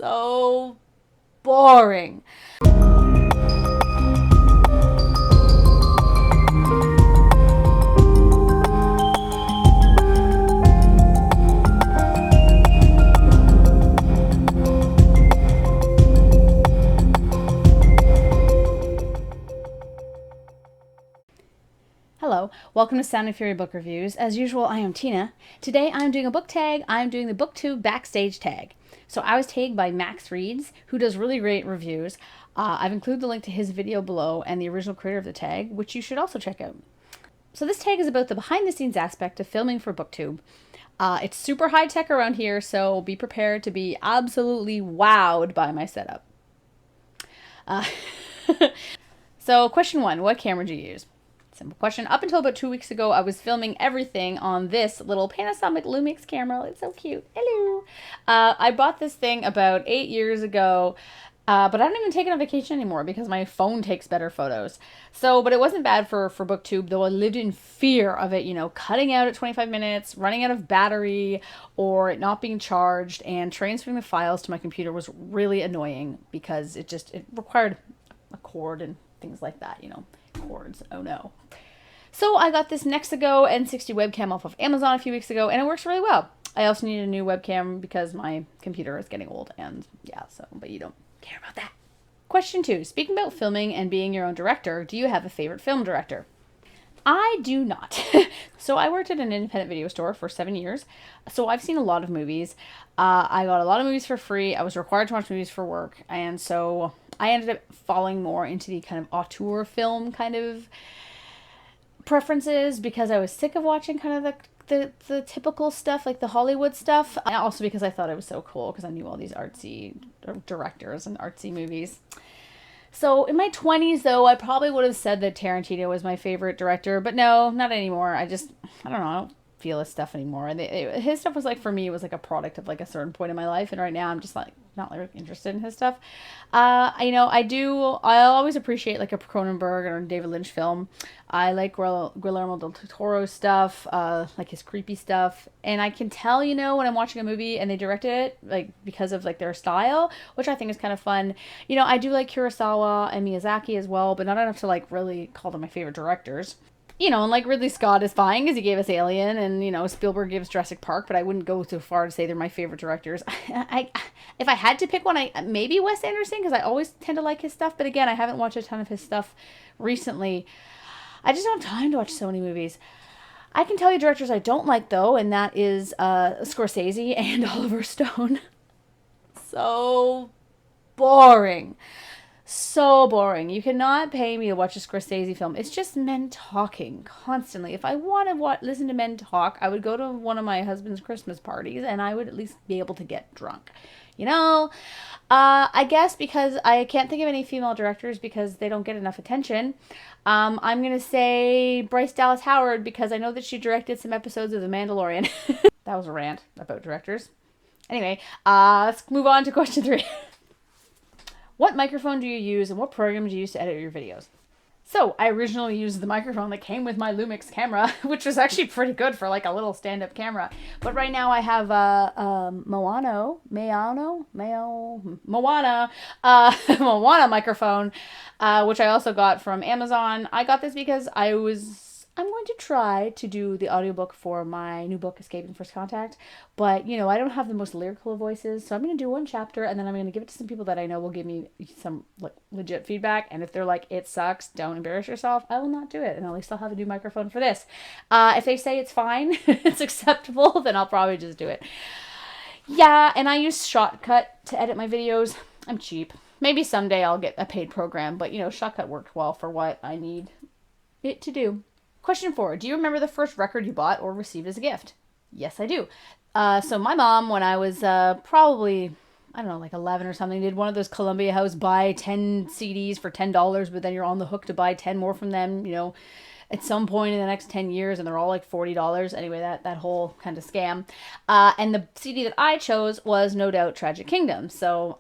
So boring. Hello, welcome to Sound and Fury Book Reviews. As usual, I am Tina. Today I'm doing a book tag. I'm doing the Booktube Backstage Tag. So I was tagged by Max Reads, who does really great reviews. I've included the link to his video below and the original creator of the tag, which you should also check out. So this tag is about the behind-the-scenes aspect of filming for Booktube. It's super high-tech around here, so be prepared to be absolutely wowed by my setup. So question 1, what camera do you use? Simple question. Up until about 2 weeks ago, I was filming everything on this little Panasonic Lumix camera. It's so cute. Hello. I bought this thing about 8 years ago, but I don't even take it on vacation anymore because my phone takes better photos. But it wasn't bad for Booktube, though I lived in fear of it, cutting out at 25 minutes, running out of battery, or it not being charged, and transferring the files to my computer was really annoying because it required a cord and things like that, cords. Oh no. So I got this Nexago N60 webcam off of Amazon a few weeks ago, and it works really well. I also need a new webcam because my computer is getting old, and yeah, but you don't care about that. Question 2. Speaking about filming and being your own director, do you have a favorite film director? I do not. So I worked at an independent video store for 7 years, so I've seen a lot of movies. I got a lot of movies for free. I was required to watch movies for work, and so I ended up falling more into the kind of auteur film kind of preferences because I was sick of watching kind of the typical stuff, like the Hollywood stuff. And also because I thought it was so cool because I knew all these artsy directors and artsy movies. So in my 20s, though, I probably would have said that Tarantino was my favorite director, but no, not anymore. I don't know, I don't feel his stuff anymore. His stuff was for me, it was like a product of like a certain point in my life, and right now I'm just like not like interested in his stuff. I always appreciate like a Cronenberg or a David Lynch film. I like Guillermo del Toro stuff, like his creepy stuff, and I can tell, when I'm watching a movie and they directed it like because of like their style, which I think is kind of fun. I do like Kurosawa and Miyazaki as well, but not enough to like really call them my favorite directors. And like Ridley Scott is fine because he gave us Alien, and Spielberg gave us Jurassic Park, but I wouldn't go so far to say they're my favorite directors. If I had to pick one, maybe Wes Anderson, because I always tend to like his stuff, but again, I haven't watched a ton of his stuff recently. I just don't have time to watch so many movies. I can tell you directors I don't like, though, and that is Scorsese and Oliver Stone. So boring. So boring. You cannot pay me to watch a Scorsese film. It's just men talking constantly. If I want to listen to men talk, I would go to one of my husband's Christmas parties and I would at least be able to get drunk. I guess because I can't think of any female directors because they don't get enough attention. I'm going to say Bryce Dallas Howard because I know that she directed some episodes of The Mandalorian. That was a rant about directors. Anyway, let's move on to question 3. What microphone do you use and what program do you use to edit your videos? So I originally used the microphone that came with my Lumix camera, which was actually pretty good for like a little stand-up camera. But right now I have a Moana Moana microphone, which I also got from Amazon. I got this because I'm going to try to do the audiobook for my new book, Escaping First Contact. But, I don't have the most lyrical voices, so I'm going to do one chapter, and then I'm going to give it to some people that I know will give me some like legit feedback. And if they're like, it sucks, don't embarrass yourself, I will not do it. And at least I'll have a new microphone for this. If they say it's fine, it's acceptable, then I'll probably just do it. Yeah, and I use Shotcut to edit my videos. I'm cheap. Maybe someday I'll get a paid program, but, Shotcut worked well for what I need it to do. Question 4. Do you remember the first record you bought or received as a gift? Yes, I do. So my mom, when I was probably, I don't know, like 11 or something, did one of those Columbia House buy 10 CDs for $10, but then you're on the hook to buy 10 more from them, at some point in the next 10 years, and they're all like $40. Anyway, that whole kind of scam. And the CD that I chose was no doubt Tragic Kingdom. So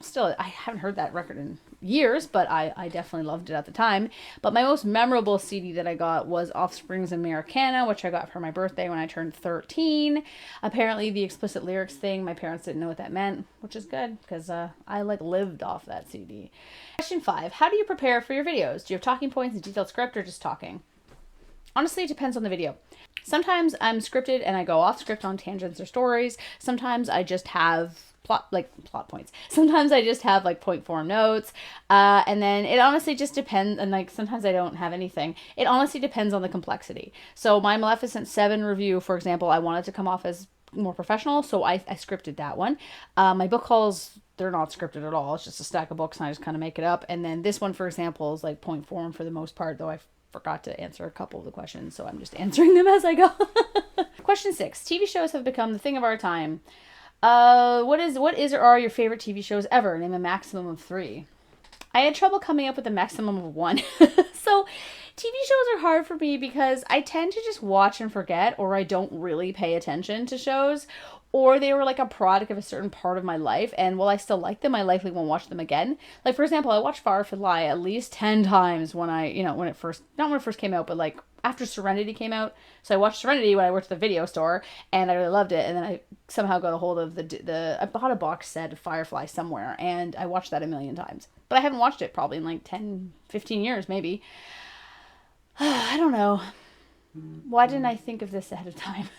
still, I haven't heard that record in years, but I definitely loved it at the time. But my most memorable CD that I got was Offspring's Americana, which I got for my birthday when I turned 13. Apparently the explicit lyrics thing, my parents didn't know what that meant, which is good because I like lived off that CD. Question 5. How do you prepare for your videos? Do you have talking points, a detailed script, or just talking? Honestly, it depends on the video. Sometimes I'm scripted and I go off script on tangents or stories. Sometimes I just have plot points. Sometimes I just have like point form notes. And then it honestly just depends. And like sometimes I don't have anything. It honestly depends on the complexity. So my Maleficent 7 review, for example, I wanted to come off as more professional, so I scripted that one. My book hauls, they're not scripted at all. It's just a stack of books and I just kind of make it up. And then this one, for example, is like point form for the most part, though I forgot to answer a couple of the questions, so I'm just answering them as I go. Question 6. TV shows have become the thing of our time. What is or are your favorite TV shows ever? Name a maximum of 3. I had trouble coming up with a maximum of 1. So TV shows are hard for me because I tend to just watch and forget, or I don't really pay attention to shows, or they were like a product of a certain part of my life, and while I still like them, I likely won't watch them again. Like, for example, I watched Firefly at least 10 times when when it first, not when it first came out, but like after Serenity came out. So I watched Serenity when I worked at the video store, and I really loved it, and then I somehow got a hold of I bought a box set of Firefly somewhere, and I watched that a million times. But I haven't watched it probably in like 10, 15 years, maybe. I don't know. Why didn't I think of this ahead of time?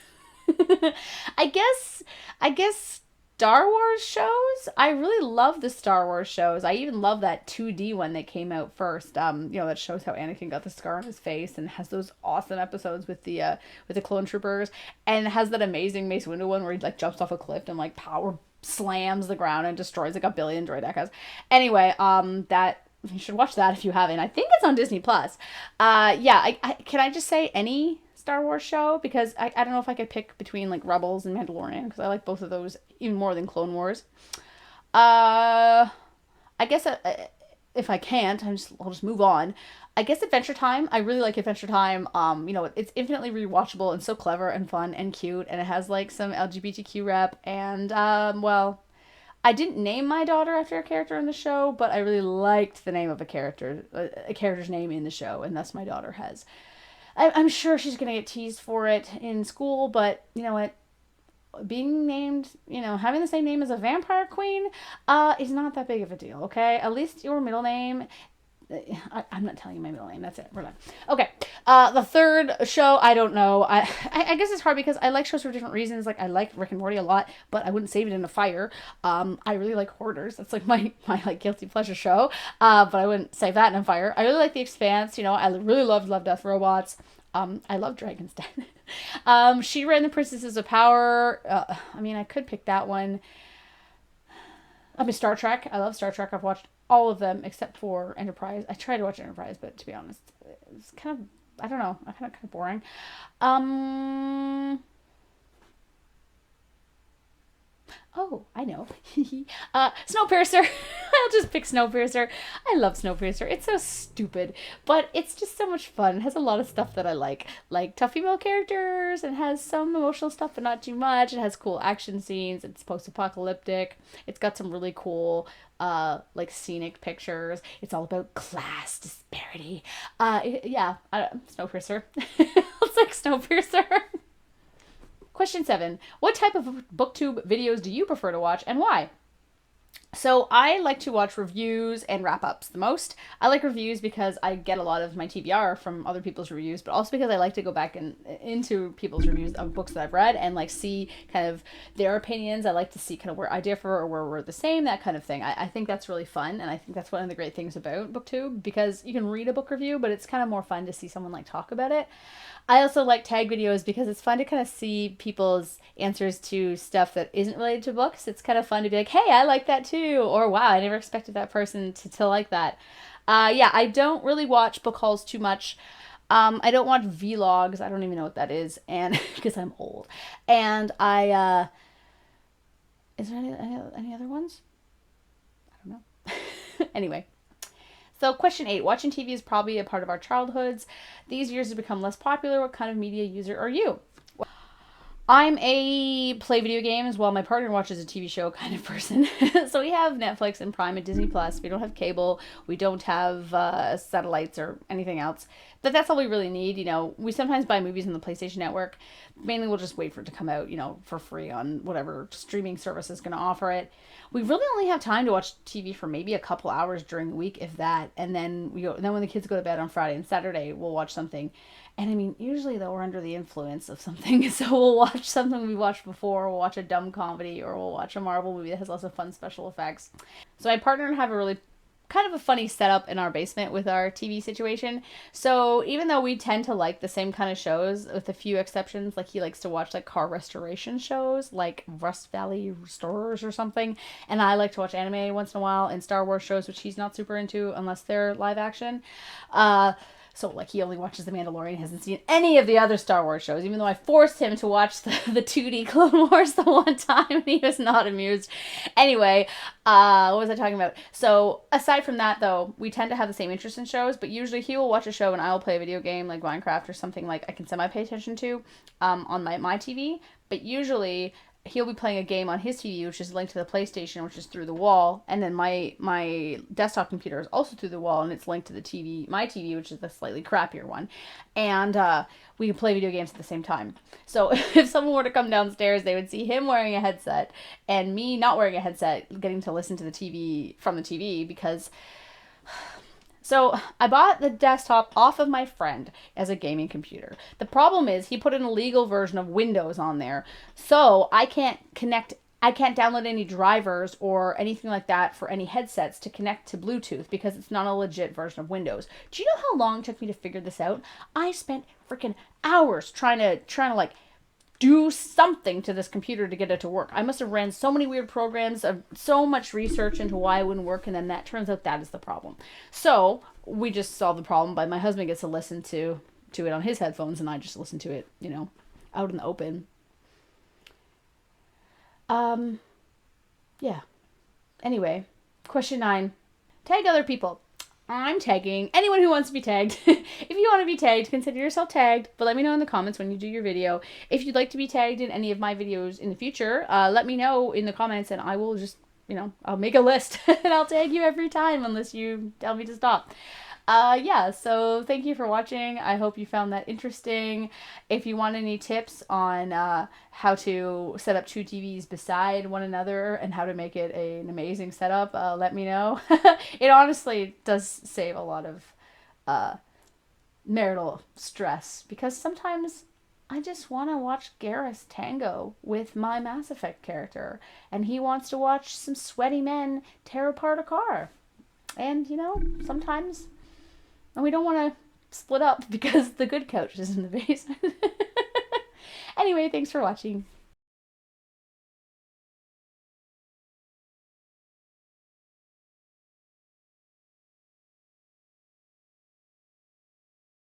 I guess Star Wars shows. I really love the Star Wars shows. I even love that 2D one that came out first. That shows how Anakin got the scar on his face and has those awesome episodes with the clone troopers, and it has that amazing Mace Windu one where he like jumps off a cliff and like power slams the ground and destroys like a billion droid echoes. Anyway, that you should watch that if you haven't. I think it's on Disney Plus. Can I just say any Star Wars show, because I don't know if I could pick between like Rebels and Mandalorian, because I like both of those even more than Clone Wars. I guess if I can't, I'll just move on. I guess Adventure Time. I really like Adventure Time. It's infinitely rewatchable and so clever and fun and cute, and it has like some LGBTQ rep, and I didn't name my daughter after a character in the show, but I really liked the name of a character's name in the show, and thus my daughter has. I'm sure she's going to get teased for it in school, but you know what? Being named, having the same name as a vampire queen is not that big of a deal, okay? At least your middle name... I'm not telling you my middle name. That's it. We're done. Okay. The third show, I don't know. I guess it's hard because I like shows for different reasons. Like, I like Rick and Morty a lot, but I wouldn't save it in a fire. I really like Hoarders. That's like my like guilty pleasure show. But I wouldn't save that in a fire. I really like The Expanse. I really loved Love, Death, Robots. I love Dragon's Den. She-Ra and the Princesses of Power. I could pick that one. Star Trek. I love Star Trek. I've watched all of them except for Enterprise. I tried to watch Enterprise, but to be honest, it's kind of, I don't know, kind of boring. Oh, I know. Snowpiercer. I'll just pick Snowpiercer. I love Snowpiercer. It's so stupid, but it's just so much fun. It has a lot of stuff that I like tough female characters. It has some emotional stuff, but not too much. It has cool action scenes. It's post-apocalyptic. It's got some really cool, scenic pictures. It's all about class disparity. Snowpiercer. It's like Snowpiercer. Question 7. What type of booktube videos do you prefer to watch and why? So I like to watch reviews and wrap-ups the most. I like reviews because I get a lot of my TBR from other people's reviews, but also because I like to go back into people's reviews of books that I've read and see kind of their opinions. I like to see kind of where I differ or where we're the same, that kind of thing. I think that's really fun, and I think that's one of the great things about BookTube, because you can read a book review, but it's kind of more fun to see someone talk about it. I also like tag videos because it's fun to kind of see people's answers to stuff that isn't related to books. It's kind of fun to be like, hey, I like that too. Or, wow, I never expected that person to like that. I don't really watch book hauls too much. I don't watch vlogs. I don't even know what that is, and because I'm old. And is there any other ones? I don't know. Anyway. So question 8, watching TV is probably a part of our childhoods. These years have become less popular. What kind of media user are you? I'm a play video games while my partner watches a TV show kind of person. So we have Netflix and Prime and Disney Plus. We don't have cable. We don't have satellites or anything else. But that's all we really need. You know, we sometimes buy movies on the PlayStation Network. Mainly we'll just wait for it to come out, you know, for free on whatever streaming service is going to offer it. We really only have time to watch TV for maybe a couple hours during the week, if that. And then then when the kids go to bed on Friday and Saturday, we'll watch something. And I mean, usually though we're under the influence of something, so we'll watch something we watched before, we'll watch a dumb comedy, or we'll watch a Marvel movie that has lots of fun special effects. So my partner and I have a really kind of a funny setup in our basement with our TV situation. So even though we tend to like the same kind of shows, with a few exceptions, like he likes to watch like car restoration shows, like Rust Valley Restorers or something, and I like to watch anime once in a while and Star Wars shows, which he's not super into unless they're live action. So, like, he only watches The Mandalorian, hasn't seen any of the other Star Wars shows, even though I forced him to watch the 2D Clone Wars the one time, and he was not amused. Anyway, what was I talking about? So, aside from that, though, we tend to have the same interest in shows, but usually he will watch a show and I will play a video game, like Minecraft or something like I can semi-pay attention to on my TV, but usually he'll be playing a game on his TV, which is linked to the PlayStation, which is through the wall, and then my desktop computer is also through the wall, and it's linked to the TV, my TV, which is the slightly crappier one, and we can play video games at the same time. So if someone were to come downstairs, they would see him wearing a headset and me not wearing a headset, getting to listen to the TV from the TV because. So I bought the desktop off of my friend as a gaming computer. The problem is he put an illegal version of Windows on there. So I can't download any drivers or anything like that for any headsets to connect to Bluetooth because it's not a legit version of Windows. Do you know how long it took me to figure this out? I spent freaking hours trying to like do something to this computer to get it to work. I must have ran so many weird programs, so much research into why it wouldn't work, and then that turns out that is the problem. So we just solved the problem by my husband gets to listen to it on his headphones, and I just listen to it, you know, out in the open. Yeah. Anyway, question 9. Tag other people. I'm tagging anyone who wants to be tagged. If you want to be tagged, consider yourself tagged, but let me know in the comments when you do your video. If you'd like to be tagged in any of my videos in the future, let me know in the comments and I will just, you know, I'll make a list and I'll tag you every time unless you tell me to stop. Yeah, so thank you for watching. I hope you found that interesting. If you want any tips on how to set up two TVs beside one another and how to make it an amazing setup, let me know. It honestly does save a lot of marital stress because sometimes I just want to watch Garrus tango with my Mass Effect character and he wants to watch some sweaty men tear apart a car. And, you know, sometimes... And we don't want to split up because the good couch is in the basement. Anyway, thanks for watching.